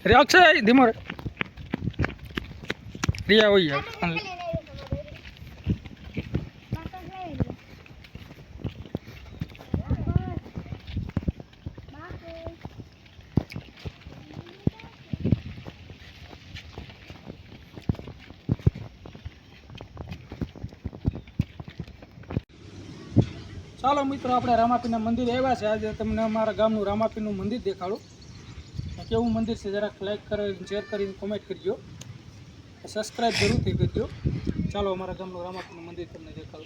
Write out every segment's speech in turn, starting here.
रे अक्षय धीमो रे रिया होई यार ચાલો મિત્રો આપણે રામાપીના મંદિર આવ્યા છે આજે તમને અમારા ગામનું રામાપીનું મંદિર દેખાડું કેવું મંદિર છે જરાક લાઈક કરીને શેર કરીને કોમેન્ટ કરજો સબસ્ક્રાઇબ જરૂરથી કરજો ચાલો અમારા ગામનું રામાપીનું મંદિર તમને દેખાડું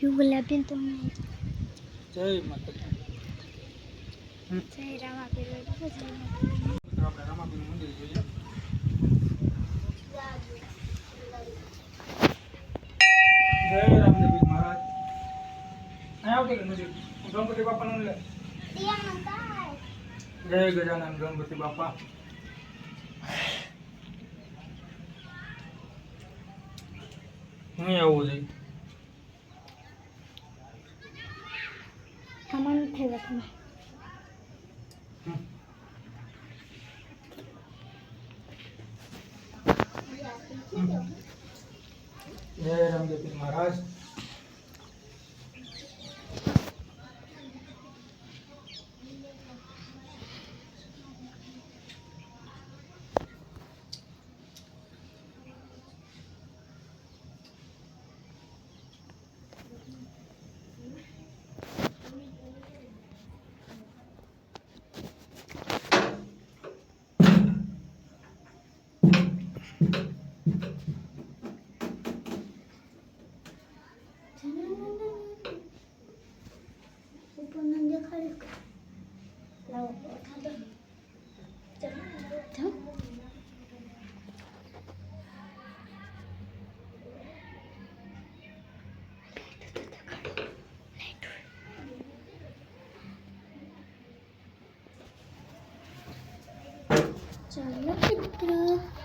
જય માતાજી જય રામાપી આપણે રામાપીનું મંદિર જોઈએ જય રામદેવ મહારાજ આવતી કે નજીક ગણપતિ બાપાનું લે જય ગજાનંદ ગણપતિ બાપા નહીં આવવું જોઈએ જય રામદેવ મહારાજ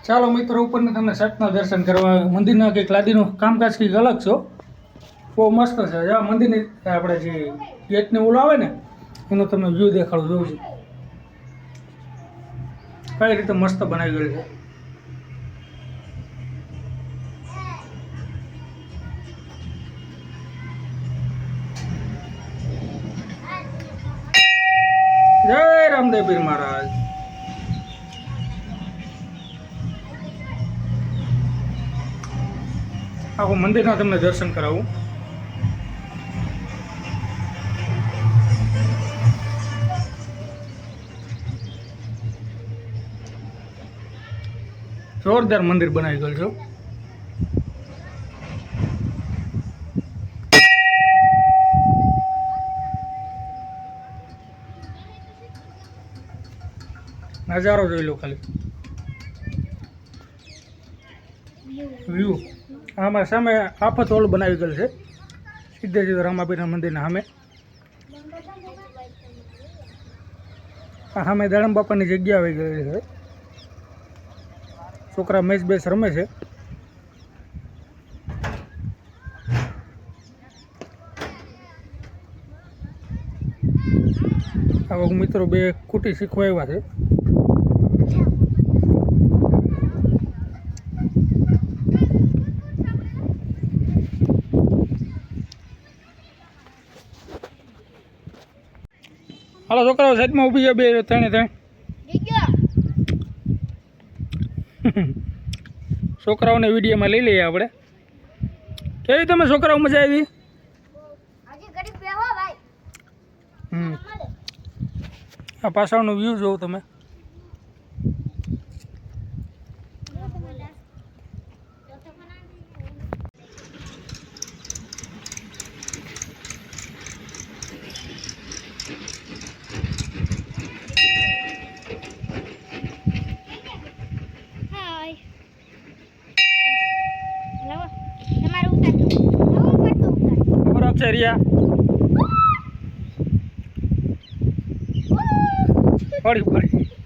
ચાલો મિત્રો ઉપરને તમને છતના દર્શન કરવા મંદિરના કંઈક લાદીનું કામકાજ કંઈક અલગ છો બહુ મસ્ત છે આ મંદિરની આપણે જે ગેટને ઓલો આવે ને એનો તમને વ્યૂ દેખાડું જોઉં છું કઈ રીતે મસ્ત બનાવી ગયેલું છે જય રામદેવ પીર મહારાજ આખું મંદિરના તમને દર્શન કરાવું જોરદાર મંદિર બનાવી ગયેલું છે નજારો જોઈ લો ખાલી વ્યૂ આમાં સામે આફત હોલ બનાવી ગયેલ છે સીધે સીધે રામાપીરના મંદિરના સામે સામે દાડમ બાપાની જગ્યા આવી ગયેલી છે છોકરા મેચ બેચ રમે છે આવા મિત્રો બે કુટી શીખવા આવ્યા છે હાલો છોકરાઓ સાઈડમાં ઊભી જાય બે ત્રણે ત્રણ છોકરાઓને વિડીયોમાં લઈ લઈએ આપણે કેવી તમે છોકરાઓ મજા આવી આ પાછળનો વ્યૂ જોવો તમે Seria. Pode.